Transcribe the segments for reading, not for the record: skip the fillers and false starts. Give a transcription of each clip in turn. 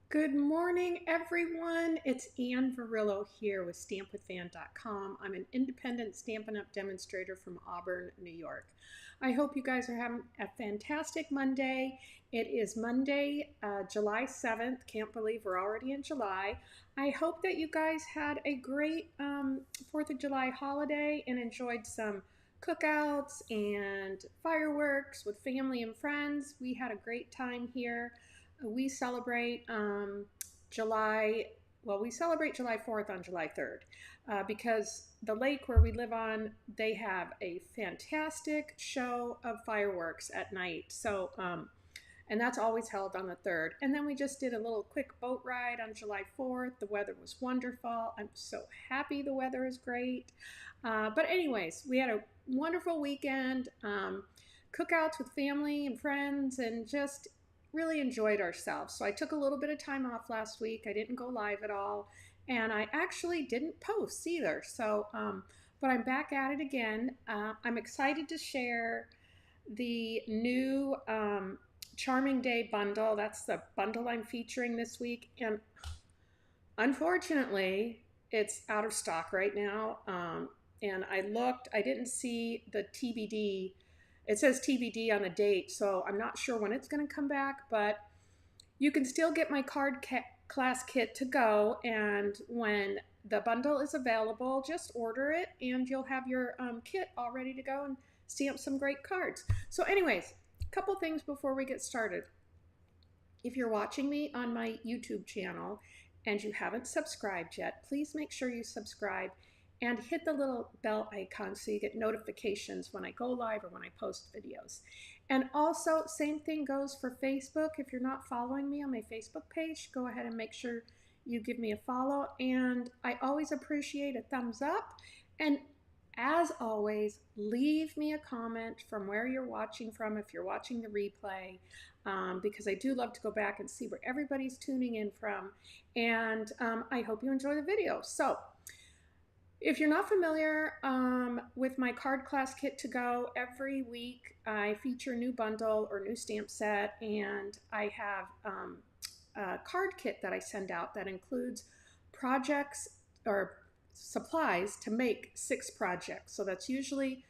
Good morning, everyone. It's Ann Varillo here with StampWithAnn.com. I'm an independent Stampin' Up! Demonstrator from Auburn, New York. I hope you guys are having a fantastic Monday. It is Monday, July 7th. Can't believe we're already in July. I hope that you guys had a great 4th of July holiday and enjoyed some cookouts and fireworks with family and friends. We had a great time here. We celebrate July, well, we celebrate July 4th on July 3rd because the lake where we live on, they have a fantastic show of fireworks at night. And that's always held on the 3rd. And then we just did a little quick boat ride on July 4th. The weather was wonderful. I'm so happy the weather is great. But anyways, we had a wonderful weekend, cookouts with family and friends, and just really enjoyed ourselves. So I took a little bit of time off last week. I didn't go live at all, and I actually didn't post either. But I'm back at it again. I'm excited to share the new Charming Day bundle. That's the bundle I'm featuring this week, and unfortunately, it's out of stock right now. And I looked, I didn't see the TBD. It says TBD on the date, so I'm not sure when it's going to come back, but you can still get my class kit to go, and when the bundle is available, just order it, and you'll have your kit all ready to go and stamp some great cards. So anyways, a couple things before we get started. If you're watching me on my YouTube channel and you haven't subscribed yet, please make sure you subscribe and hit the little bell icon so you get notifications when I go live or when I post videos. And also, same thing goes for Facebook. If you're not following me on my Facebook page, go ahead and make sure you give me a follow. And I always appreciate a thumbs up. And as always, leave me a comment from where you're watching from if you're watching the replay, because I do love to go back and see where everybody's tuning in from. And I hope you enjoy the video. So, if you're not familiar with my card class kit to go, every week I feature a new bundle or new stamp set, and I have a card kit that I send out that includes projects or supplies to make 6 projects. So that's usually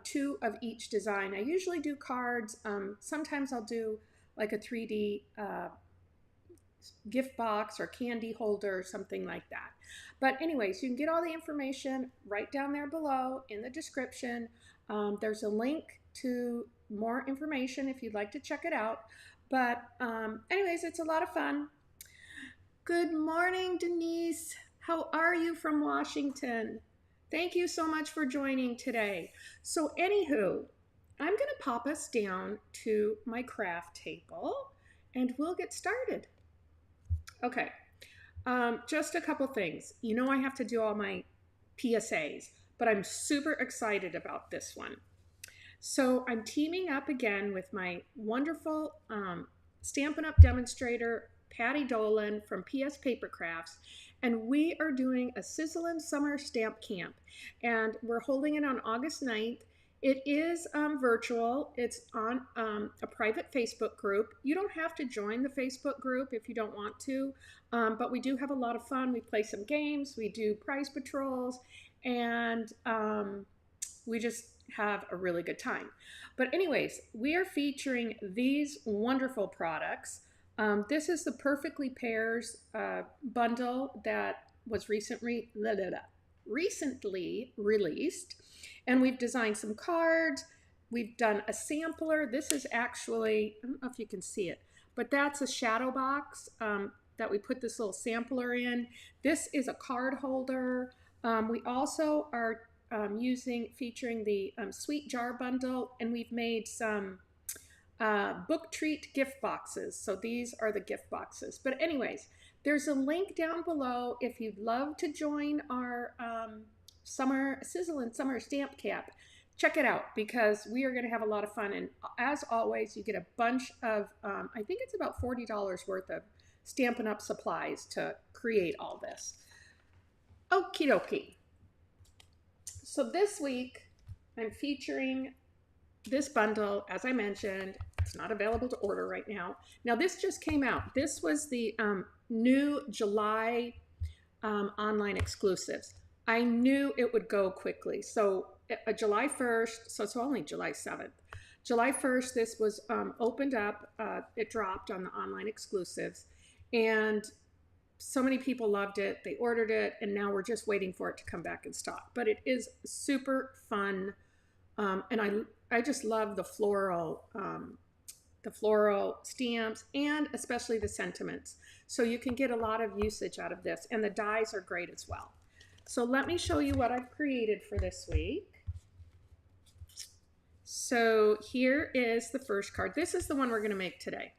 2 of each design. I usually do cards. Sometimes I'll do like a 3D gift box or candy holder or something like that. But anyways, you can get all the information right down there below in the description. There's a link to more information if you'd like to check it out. But anyways, it's a lot of fun. Good morning, Denise. How are you from Washington? Thank you so much for joining today. So anywho, I'm going to pop us down to my craft table and we'll get started. Okay, just a couple things. You know I have to do all my PSAs, but I'm super excited about this one. So I'm teaming up again with my wonderful Stampin' Up! Demonstrator, Patty Dolan from PS Paper Crafts, and we are doing a Sizzlin' Summer Stamp Camp, and we're holding it on August 9th. It is virtual. It's on a private Facebook group. You don't have to join the Facebook group if you don't want to, but we do have a lot of fun. We play some games, we do prize patrols, and we just have a really good time. But anyways, we are featuring these wonderful products. This is the Perfectly Pairs bundle that was recently released. And we've designed some cards. We've done a sampler. This is actually, I don't know if you can see it, but that's a shadow box that we put this little sampler in. This is a card holder. We also are featuring the Sweet Jar bundle, and we've made some book treat gift boxes. So these are the gift boxes. But anyways, there's a link down below if you'd love to join our Sizzlin' Summer Stamp Camp. Check it out because we are going to have a lot of fun. And as always, you get a bunch of, I think it's about $40 worth of Stampin' Up! Supplies to create all this. Okie dokie. So this week, I'm featuring this bundle, as I mentioned, it's not available to order right now. Now, this just came out. This was the new July online exclusives. I knew it would go quickly. So July 1st, so it's only July 7th. July 1st, this was opened up. It dropped on the online exclusives. And so many people loved it. They ordered it. And now we're just waiting for it to come back in stock. But it is super fun. And I just love the floral stamps and especially the sentiments. So you can get a lot of usage out of this, and the dies are great as well. So let me show you what I've created for this week. So here is the first card. This is the one we're going to make today.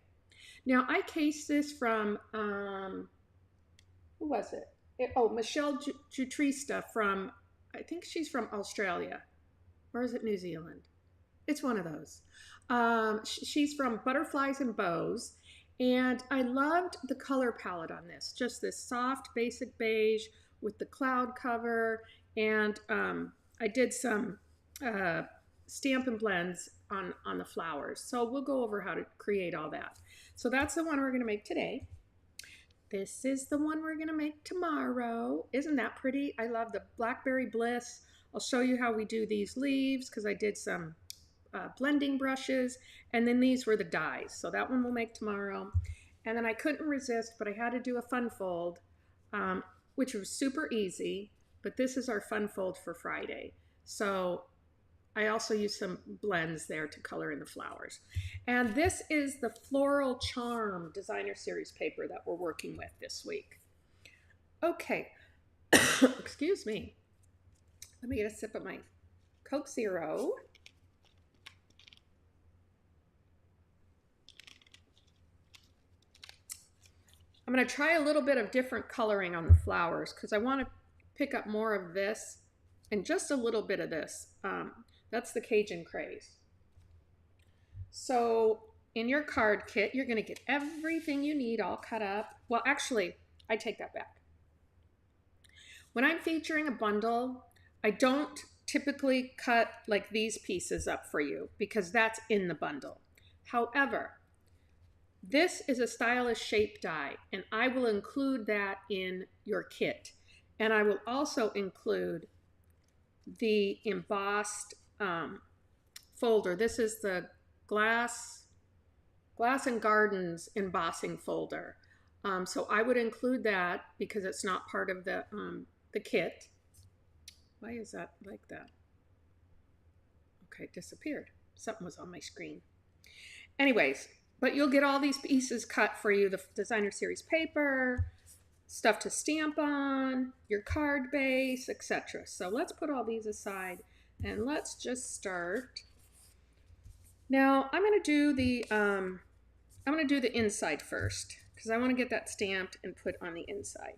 Now I cased this from, who was it? Michelle Jutrista from, I think she's from Australia. Or is it New Zealand? It's one of those. She's from Butterflies and Bows, and I loved the color palette on this. Just this soft, basic beige with the cloud cover, and I did some Stampin' blends on the flowers. So we'll go over how to create all that. So that's the one we're going to make today. This is the one we're going to make tomorrow. Isn't that pretty? I love the Blackberry Bliss. I'll show you how we do these leaves because I did some blending brushes, and then these were the dies. So that one we'll make tomorrow. And then I couldn't resist, but I had to do a fun fold, which was super easy, but this is our fun fold for Friday. So I also used some blends there to color in the flowers. And this is the Floral Charm Designer Series paper that we're working with this week. Okay, excuse me. Let me get a sip of my Coke Zero. I'm going to try a little bit of different coloring on the flowers because I want to pick up more of this and just a little bit of this. That's the Cajun Craze. So in your card kit, you're going to get everything you need all cut up. Well, actually, I take that back. When I'm featuring a bundle, I don't typically cut like these pieces up for you because that's in the bundle. However, this is a stylish shape die, and I will include that in your kit. And I will also include the embossed folder. This is the Glass and Gardens embossing folder. So I would include that because it's not part of the kit. Why is that like that? Okay, it disappeared. Something was on my screen. Anyways, but you'll get all these pieces cut for you, the Designer Series paper, stuff to stamp on, your card base, etc. So let's put all these aside and let's just start. Now I'm going to do the inside first because I want to get that stamped and put on the inside.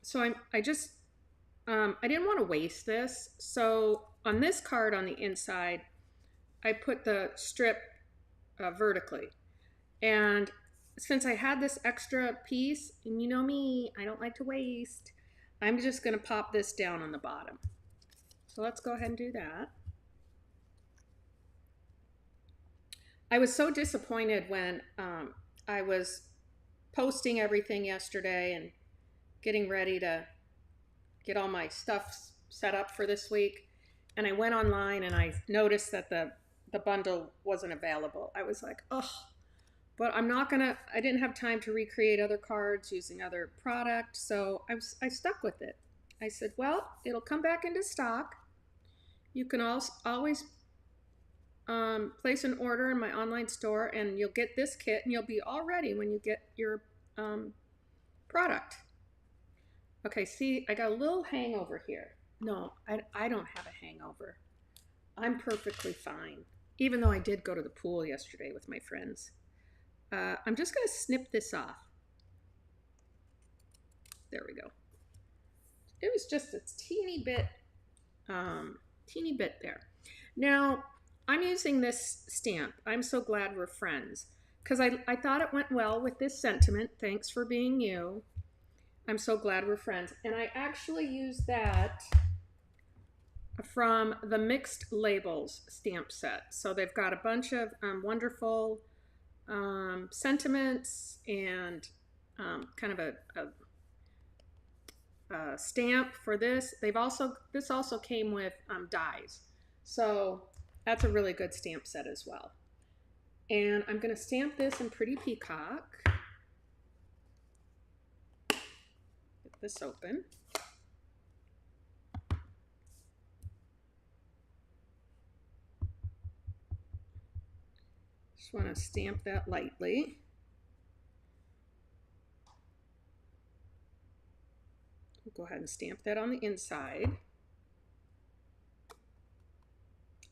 So I didn't want to waste this. So on this card on the inside, I put the strip vertically. And since I had this extra piece, and you know me, I don't like to waste, I'm just going to pop this down on the bottom. So let's go ahead and do that. I was so disappointed when I was posting everything yesterday and getting ready to get all my stuff set up for this week. And I went online and I noticed that the bundle wasn't available. I was like, oh, but I didn't have time to recreate other cards using other product. So I stuck with it. I said, well, it'll come back into stock. You can always place an order in my online store and you'll get this kit and you'll be all ready when you get your product. Okay, see, I got a little hangover here. No, I don't have a hangover. I'm perfectly fine, even though I did go to the pool yesterday with my friends. I'm just going to snip this off. There we go. It was just a teeny bit there. Now, I'm using this stamp. I'm so glad we're friends because I thought it went well with this sentiment. Thanks for being you. I'm so glad we're friends. And I actually used that. from the Mixed Labels stamp set. So they've got a bunch of wonderful sentiments and kind of a stamp for this. This also came with dies. So that's a really good stamp set as well. And I'm going to stamp this in Pretty Peacock. Get this open. Just want to stamp that lightly. We'll go ahead and stamp that on the inside.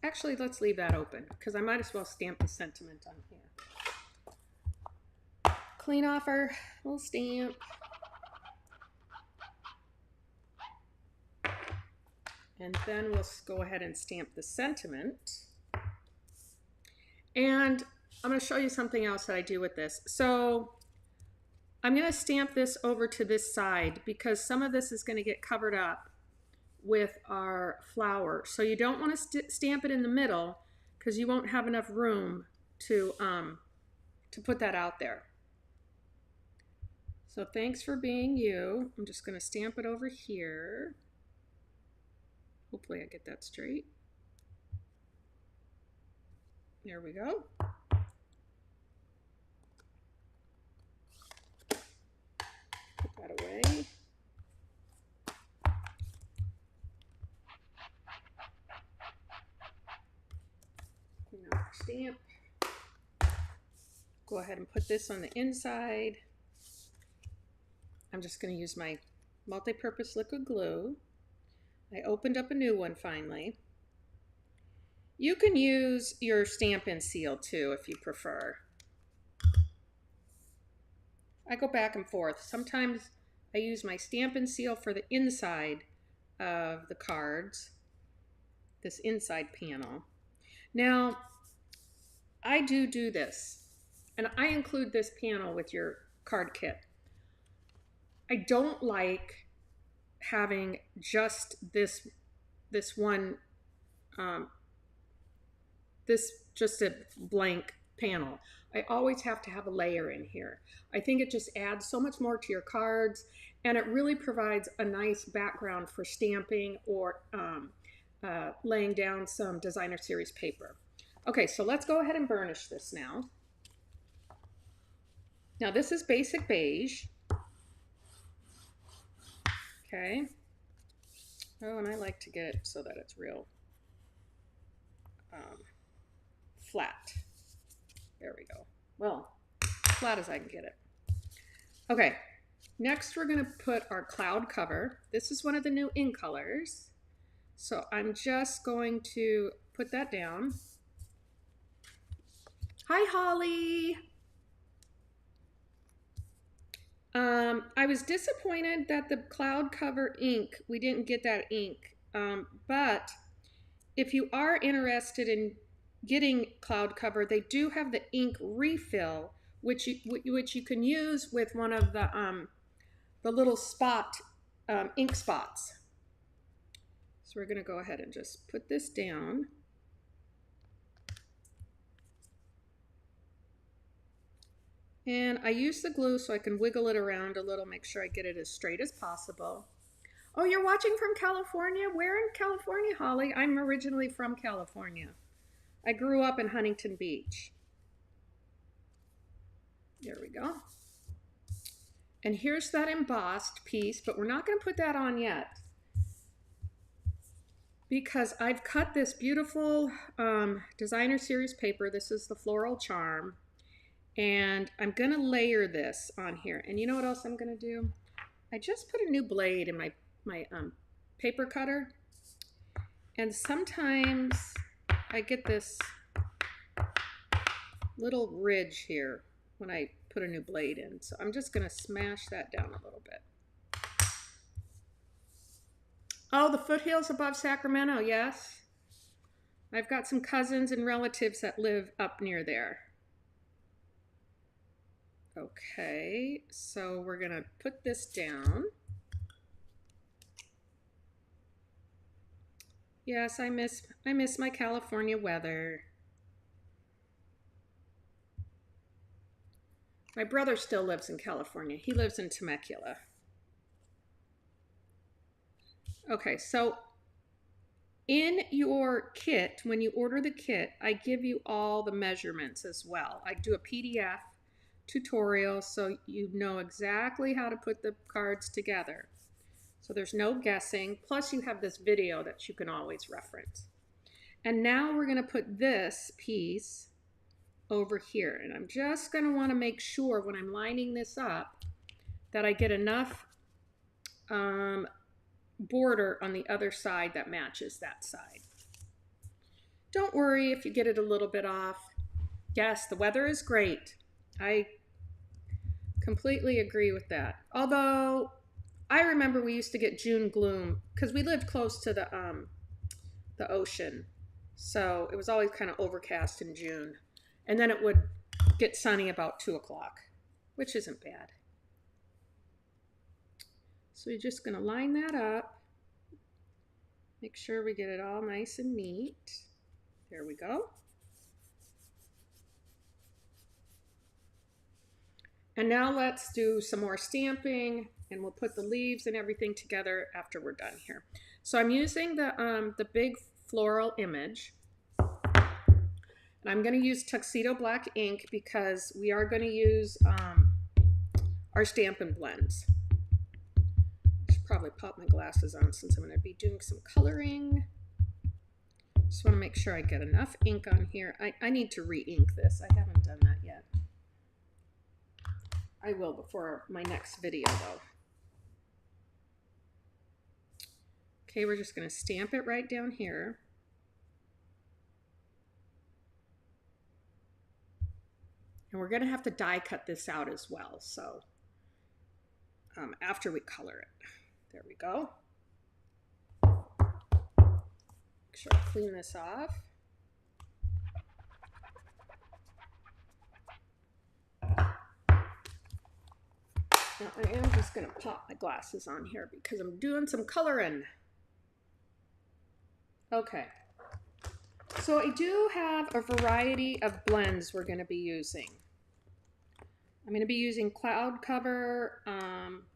Actually, let's leave that open because I might as well stamp the sentiment on here. Clean off our little stamp. And then we'll go ahead and stamp the sentiment. And I'm going to show you something else that I do with this. So I'm going to stamp this over to this side because some of this is going to get covered up with our flower. So you don't want to stamp it in the middle because you won't have enough room to put that out there. So thanks for being you. I'm just going to stamp it over here. Hopefully I get that straight. There we go. Put that away. Clean out our stamp. Go ahead and put this on the inside. I'm just going to use my multi-purpose liquid glue. I opened up a new one finally. You can use your Stampin' seal too if you prefer. I go back and forth. Sometimes I use my Stampin' seal for the inside of the cards, this inside panel. Now, I do this, and I include this panel with your card kit. I don't like having just this one, just a blank panel. I always have to have a layer in here. I think it just adds so much more to your cards, and it really provides a nice background for stamping or laying down some designer series paper. Okay, so let's go ahead and burnish this now. Now this is basic beige. Okay. Oh, and I like to get it so that it's real flat. There we go. Well, flat as I can get it. Okay, next we're going to put our cloud cover. This is one of the new in colors. So I'm just going to put that down. Hi, Holly. I was disappointed that the cloud cover ink, we didn't get that ink, but if you are interested in getting cloud cover, they do have the ink refill, which you can use with one of the little spot ink spots. So we're going to go ahead and just put this down. And I use the glue so I can wiggle it around a little, make sure I get it as straight as possible. Oh, you're watching from California? Where in California, Holly? I'm originally from California. I grew up in Huntington Beach. There we go. And here's that embossed piece, but we're not going to put that on yet because I've cut this beautiful designer series paper. This is the Floral Charm. And I'm going to layer this on here. And you know what else I'm going to do? I just put a new blade in my paper cutter. And sometimes I get this little ridge here when I put a new blade in. So I'm just going to smash that down a little bit. Oh, the foothills above Sacramento, yes. I've got some cousins and relatives that live up near there. Okay, so we're going to put this down. Yes, I miss my California weather. My brother still lives in California. He lives in Temecula. Okay, so in your kit, when you order the kit, I give you all the measurements as well. I do a PDF tutorial so you know exactly how to put the cards together. So there's no guessing. Plus you have this video that you can always reference. And now we're going to put this piece over here. And I'm just going to want to make sure when I'm lining this up that I get enough border on the other side that matches that side. Don't worry if you get it a little bit off. Yes, the weather is great. I completely agree with that. Although I remember we used to get June gloom because we lived close to the ocean. So it was always kind of overcast in June. And then it would get sunny about 2 o'clock, which isn't bad. So you're just going to line that up. Make sure we get it all nice and neat. There we go. And now let's do some more stamping, and we'll put the leaves and everything together after we're done here. So I'm using the big floral image. And I'm going to use Tuxedo Black ink because we are going to use our Stampin' blends. I should probably pop my glasses on since I'm going to be doing some coloring. Just want to make sure I get enough ink on here. I need to re-ink this. I haven't done that yet. I will before my next video though. Okay, we're just going to stamp it right down here. And we're going to have to die cut this out as well. So after we color it. There we go. Make sure I clean this off. Now I am just going to pop my glasses on here because I'm doing some coloring. Okay. So I do have a variety of blends we're going to be using. I'm going to be using Cloud Cover,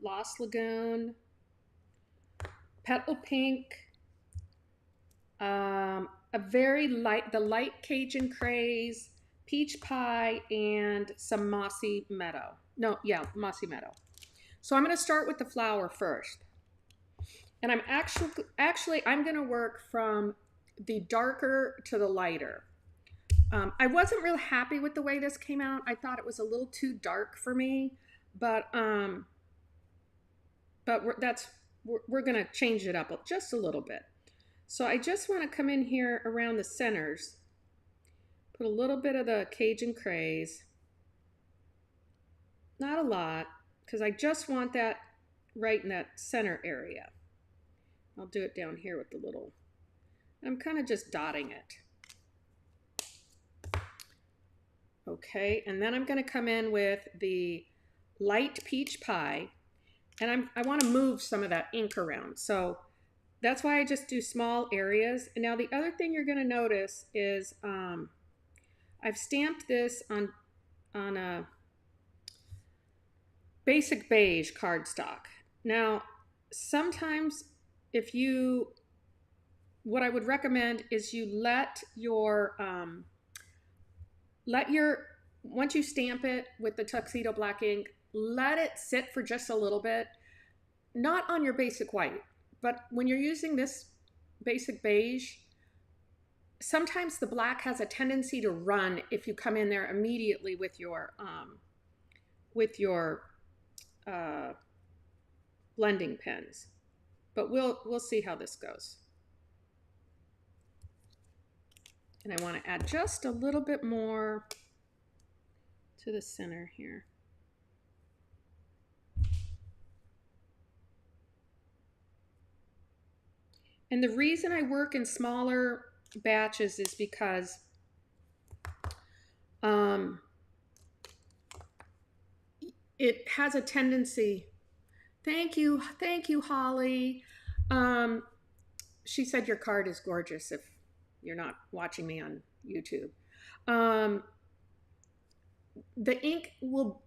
Lost Lagoon, Petal Pink, the light Cajun Craze, Peach Pie, and some Mossy Meadow. Mossy Meadow. So I'm going to start with the flower first. And I'm actually I'm going to work from the darker to the lighter. I wasn't real happy with the way this came out. I thought it was a little too dark for me, but we're going to change it up just a little bit. So I just want to come in here around the centers, put a little bit of the Cajun Craze, not a lot, because I just want that right in that center area. I'll do it down here with the little, I'm kind of just dotting it. Okay, and then I'm going to come in with the light Peach Pie, and I want to move some of that ink around. So that's why I just do small areas. And now the other thing you're going to notice is I've stamped this on a basic beige cardstock. Now, sometimes what I would recommend is you once you stamp it with the Tuxedo Black ink, let it sit for just a little bit, not on your basic white, but when you're using this basic beige, sometimes the black has a tendency to run if you come in there immediately with your blending pens. But we'll see how this goes. And I want to add just a little bit more to the center here. And the reason I work in smaller batches is because it has a tendency, thank you Holly, she said your card is gorgeous if you're not watching me on YouTube. Um, the ink will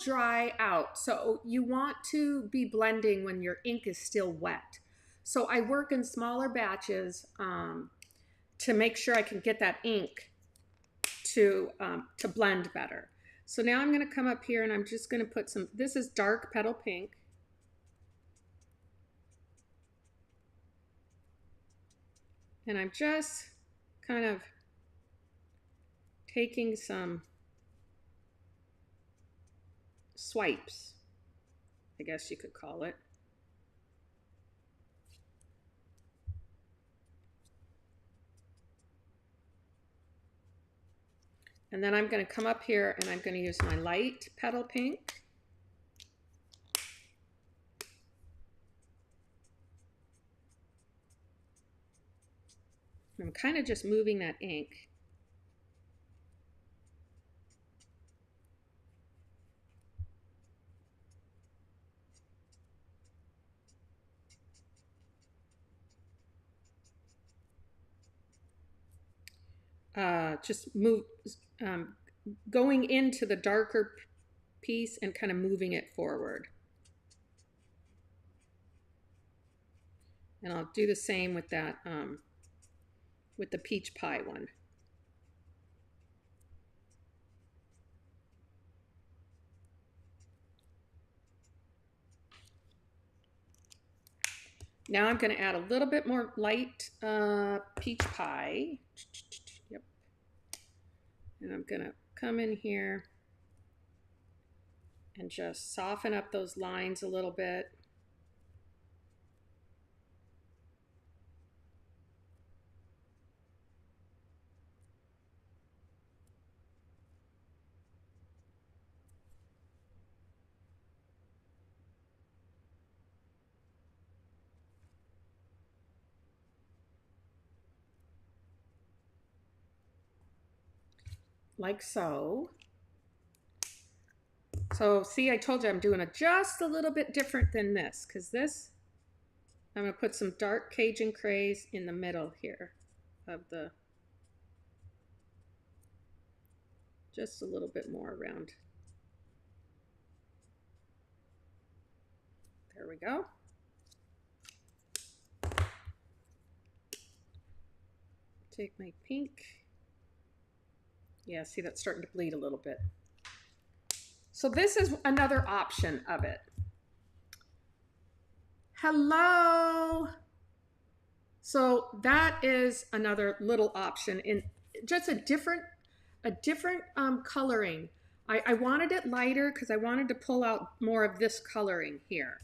dry out, so you want to be blending when your ink is still wet. So I work in smaller batches to make sure I can get that ink to blend better. So now I'm going to come up here and I'm just going to put some, this is dark petal pink. And I'm just kind of taking some swipes, I guess you could call it. And then I'm going to come up here and I'm going to use my light petal pink. I'm kind of just moving that ink. Just move, going into the darker piece and kind of moving it forward. And I'll do the same with that, with the peach pie one. Now I'm going to add a little bit more light peach pie. Yep. And I'm going to come in here and just soften up those lines a little bit. Like so. So see, I told you I'm doing it just a little bit different than this, because this, I'm going to put some dark Cajun craze in the middle here of the, just a little bit more around. There we go. Take my pink. Yeah, see, that's starting to bleed a little bit. So this is another option of it. Hello. So that is another little option in just a different coloring. I wanted it lighter because I wanted to pull out more of this coloring here.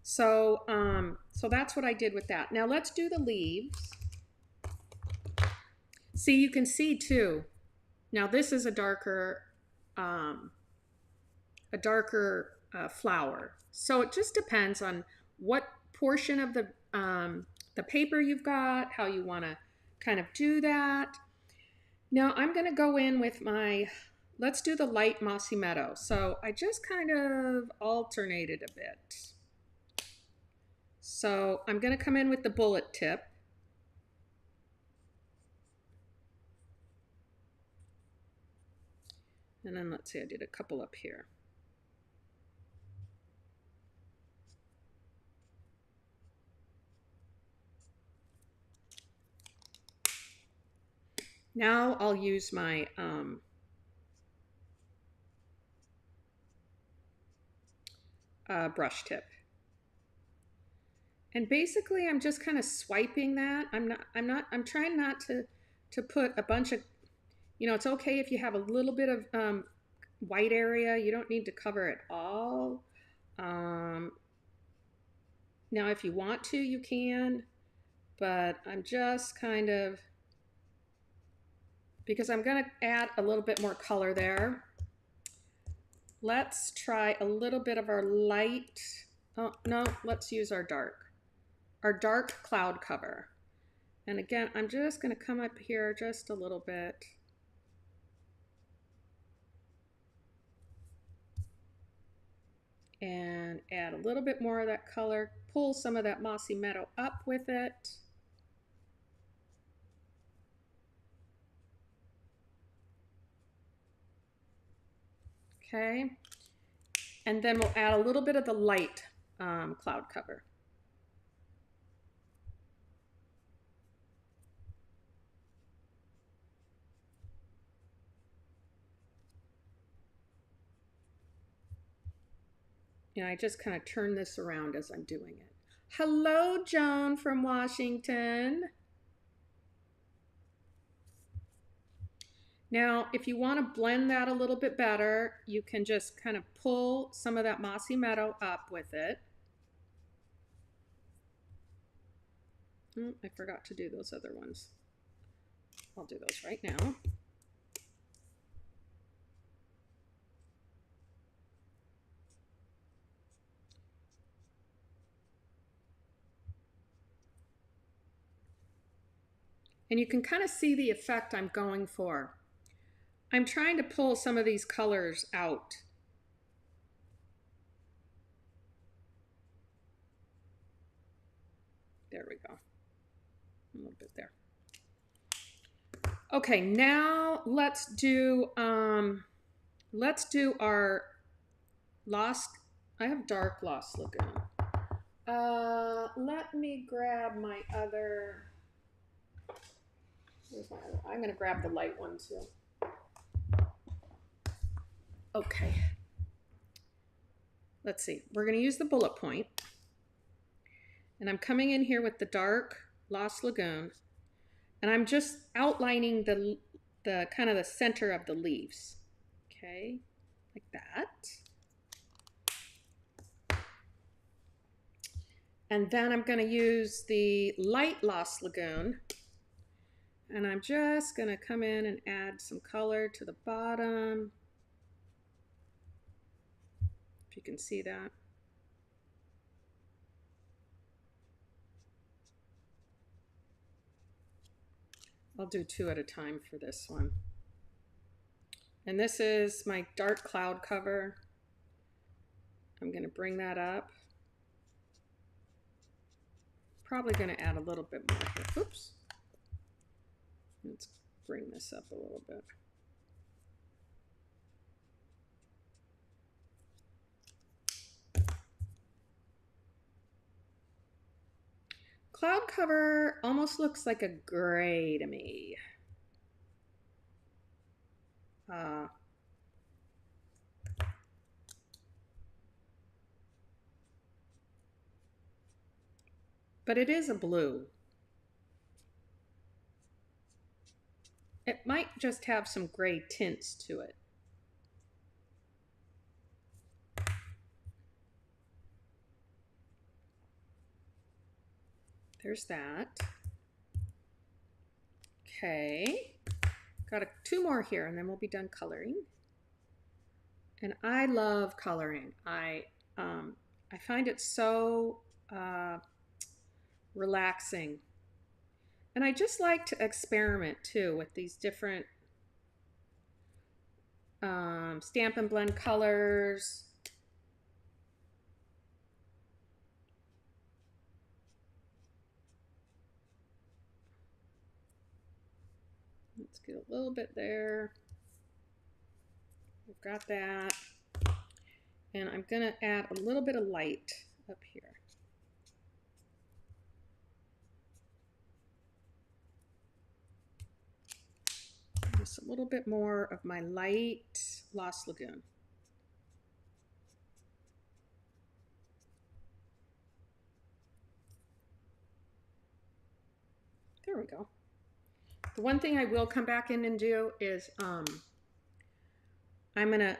So so that's what I did with that. Now let's do the leaves. See, you can see too. Now this is a darker flower. So it just depends on what portion of the paper you've got, how you want to kind of do that. Now I'm going to go in with my, let's do the light mossy meadow. So I just kind of alternated a bit. So I'm going to come in with the bullet tip. And then let's see, I did a couple up here. Now I'll use my brush tip. And basically I'm just kind of swiping that. I'm trying not to put a bunch of, you know, it's okay if you have a little bit of white area. You don't need to cover it all. Now if you want to, you can, but I'm just kind of, because I'm going to add a little bit more color there. Let's try a little bit of our light. Oh, no, let's use our dark cloud cover. And again, I'm just going to come up here just a little bit. And add a little bit more of that color. Pull some of that mossy meadow up with it. Okay. And then we'll add a little bit of the light cloud cover. And I just kind of turn this around as I'm doing it. Hello, Joan from Washington. Now, if you want to blend that a little bit better, you can just kind of pull some of that mossy meadow up with it. I forgot to do those other ones. I'll do those right now. And you can kind of see the effect I'm going for. I'm trying to pull some of these colors out. There we go. A little bit there. Okay, now let's do our Lost. I have dark Lost Lagoon. Let me grab my other. I'm going to grab the light one too. Okay. Let's see. We're going to use the bullet point. And I'm coming in here with the dark Lost Lagoon. And I'm just outlining the kind of the center of the leaves. Okay, like that. And then I'm going to use the light Lost Lagoon. And I'm just going to come in and add some color to the bottom. If you can see that. I'll do two at a time for this one. And this is my dark cloud cover. I'm going to bring that up. Probably going to add a little bit more here. Oops. Let's bring this up a little bit. Cloud cover almost looks like a gray to me. But it is a blue. It might just have some gray tints to it. There's that. Okay. Got two more here and then we'll be done coloring. And I love coloring. I find it so relaxing. And I just like to experiment too with these different Stampin' Blend colors. Let's get a little bit there. We've got that. And I'm going to add a little bit of light up here. Just a little bit more of my light Lost Lagoon. There we go. The one thing I will come back in and do is I'm going to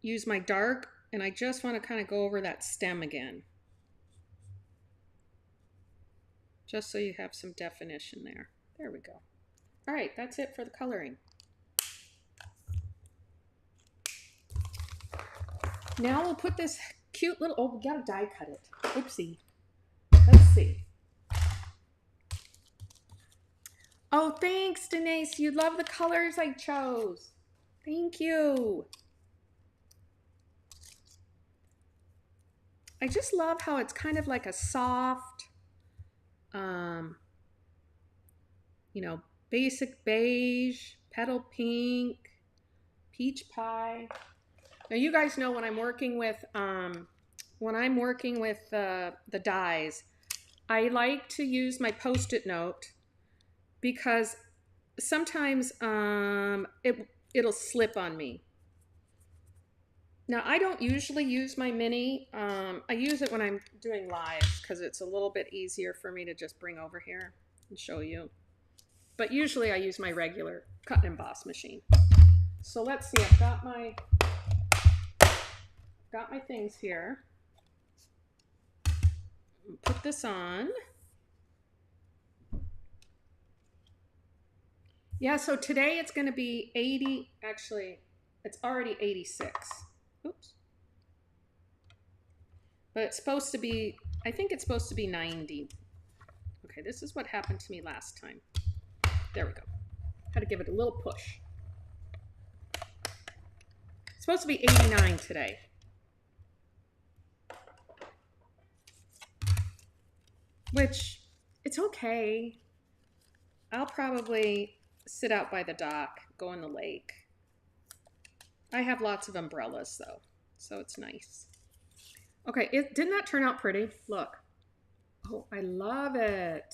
use my dark, and I just want to kind of go over that stem again. Just so you have some definition there. There we go. All right, that's it for the coloring. Now we'll put this cute little, oh, we gotta die cut it. Oopsie. Let's see. Oh, thanks, Denise. You love the colors I chose. Thank you. I just love how it's kind of like a soft, you know, basic beige, petal pink, Peach pie. Now you guys know when I'm working with the dies, I like to use my Post-it note because sometimes it'll slip on me. Now I don't usually use my mini. I use it when I'm doing lives because it's a little bit easier for me to just bring over here and show you. But usually I use my regular cut and emboss machine. So let's see, I've got my things here. Put this on. Yeah, so today it's going to be 80, actually, it's already 86. Oops. But it's supposed to be, I think it's supposed to be 90. Okay, this is what happened to me last time. There we go. Had to give it a little push. It's supposed to be 89 today. Which, it's okay. I'll probably sit out by the dock, go in the lake. I have lots of umbrellas though, so it's nice. Okay, didn't that turn out pretty? Look. Oh, I love it.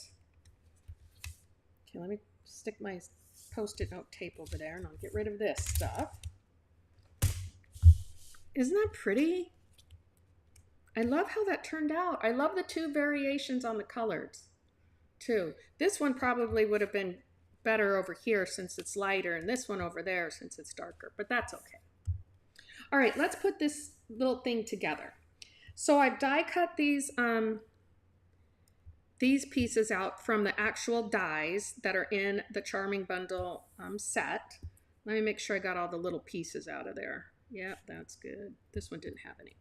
Okay, let me stick my Post-it note tape over there and I'll get rid of this stuff. Isn't that pretty? I love how that turned out. I love the two variations on the colors too. This one probably would have been better over here since it's lighter, and this one over there since it's darker, but that's okay. All right, let's put this little thing together. So I've die cut these pieces out from the actual dies that are in the Charming Bundle set. Let me make sure I got all the little pieces out of there. Yep, that's good. This one didn't have any.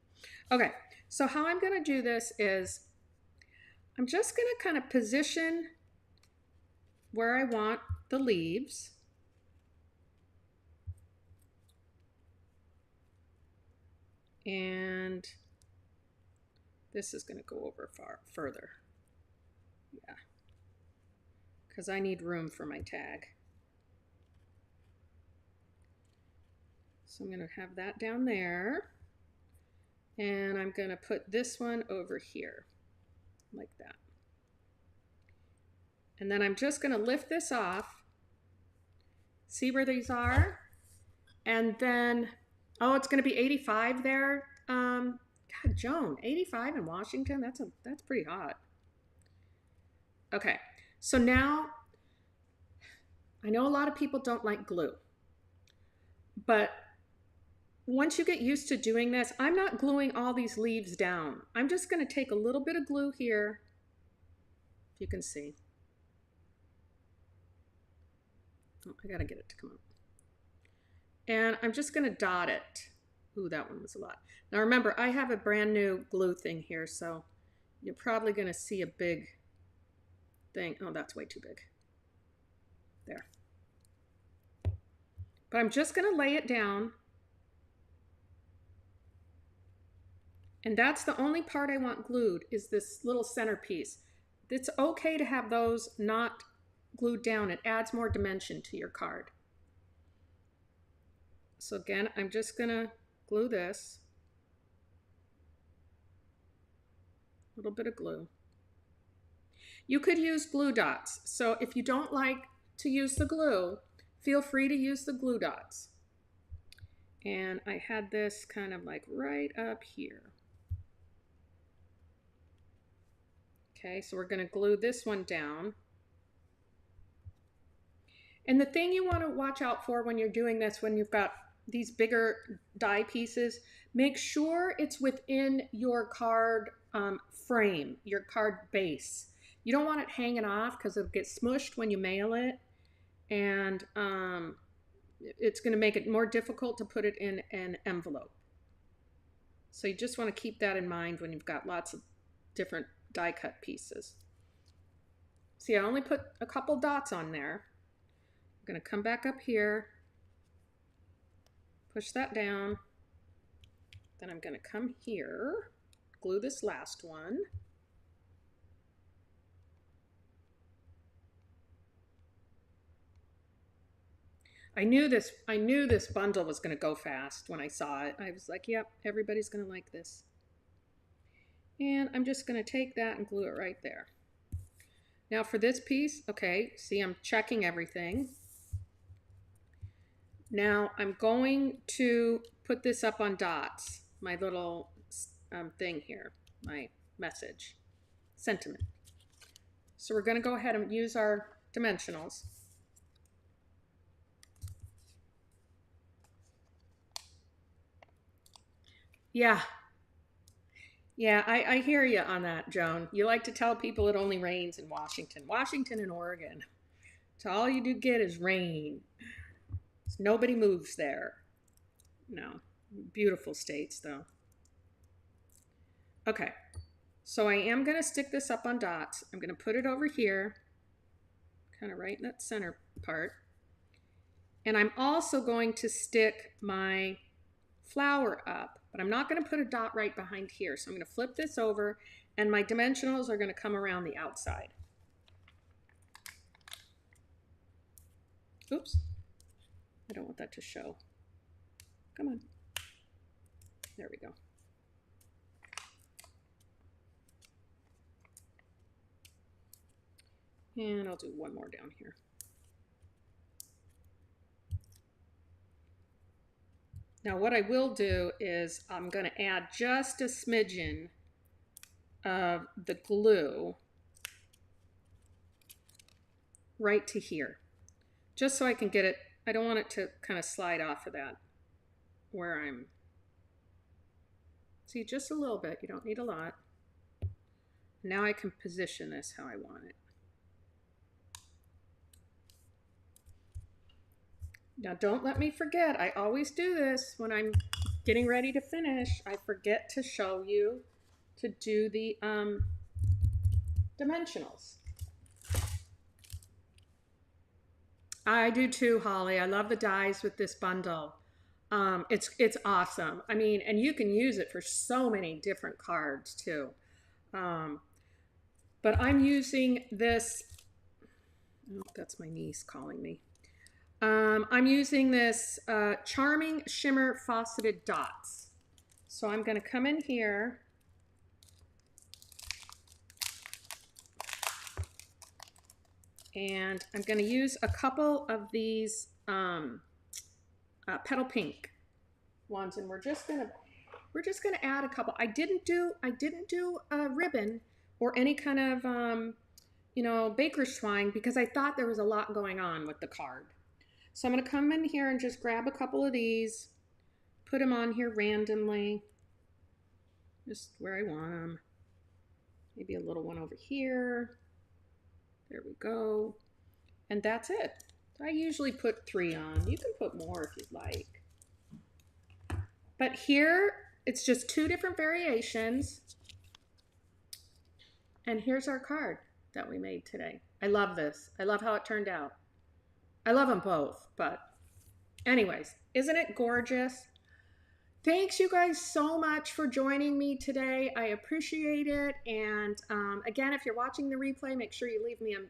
Okay, so how I'm going to do this is I'm just going to kind of position where I want the leaves. And this is going to go over further. Yeah, because I need room for my tag. So I'm going to have that down there. And I'm going to put this one over here, like that. And then I'm just going to lift this off. See where these are? And then, oh, it's going to be 85 there. God, Joan, 85 in Washington? That's pretty hot. Okay, so now, I know a lot of people don't like glue. But once you get used to doing this, I'm not gluing all these leaves down. I'm just going to take a little bit of glue here, if you can see. Oh, I got to get it to come up. And I'm just going to dot it. Ooh, that one was a lot. Now remember, I have a brand new glue thing here, so you're probably going to see a big thing. Oh, that's way too big. There. But I'm just going to lay it down. And that's the only part I want glued, is this little centerpiece. It's okay to have those not glued down. It adds more dimension to your card. So again, I'm just going to glue this. A little bit of glue. You could use glue dots. So if you don't like to use the glue, feel free to use the glue dots. And I had this kind of like right up here. Okay, so we're going to glue this one down. And the thing you want to watch out for when you're doing this, when you've got these bigger die pieces, make sure it's within your card frame, your card base. You don't want it hanging off because it'll get smushed when you mail it. And it's going to make it more difficult to put it in an envelope. So you just want to keep that in mind when you've got lots of different die cut pieces. See, I only put a couple dots on there. I'm going to come back up here, push that down, then I'm going to come here, glue this last one. I knew this bundle was going to go fast when I saw it. I was like, yep, everybody's going to like this. And I'm just going to take that and glue it right there. Now for this piece, okay, see, I'm checking everything. Now I'm going to put this up on dots, my little thing here, my message, sentiment. So we're going to go ahead and use our dimensionals. Yeah. Yeah, I hear you on that, Joan. You like to tell people it only rains in Washington. Washington and Oregon. So all you do get is rain. Nobody moves there. No. Beautiful states, though. Okay. So I am going to stick this up on dots. I'm going to put it over here, kind of right in that center part. And I'm also going to stick my flower up, but I'm not going to put a dot right behind here. So I'm going to flip this over, and my dimensionals are going to come around the outside. Oops. I don't want that to show. Come on. There we go. And I'll do one more down here. Now what I will do is I'm going to add just a smidgen of the glue right to here, just so I can get it. I don't want it to kind of slide off of that where I'm. See, just a little bit. You don't need a lot. Now I can position this how I want it. Now don't let me forget, I always do this when I'm getting ready to finish. I forget to show you to do the dimensionals. I do too, Holly. I love the dies with this bundle. It's awesome. I mean, and you can use it for so many different cards too. But I'm using this, oh, that's my niece calling me. I'm using this Charming Shimmer Faceted Dots. So I'm going to come in here. And I'm going to use a couple of these petal pink ones, and we're just going to add a couple. I didn't do a ribbon or any kind of you know, baker's twine, because I thought there was a lot going on with the card. So I'm going to come in here and just grab a couple of these, put them on here randomly, just where I want them. Maybe a little one over here. There we go. And that's it. I usually put 3 on. You can put more if you'd like. But here, it's just 2 different variations. And here's our card that we made today. I love this. I love how it turned out. I love them both, but anyways, isn't it gorgeous? Thanks you guys so much for joining me today. I appreciate it. And again, if you're watching the replay, make sure you leave me a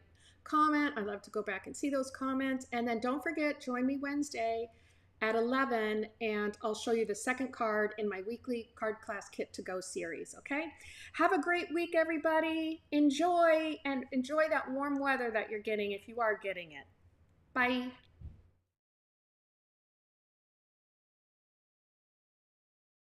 comment. I love to go back and see those comments. And then don't forget, join me Wednesday at 11, and I'll show you the second card in my weekly card class kit to go series. Okay, have a great week, everybody. Enjoy that warm weather that you're getting if you are getting it. Bye.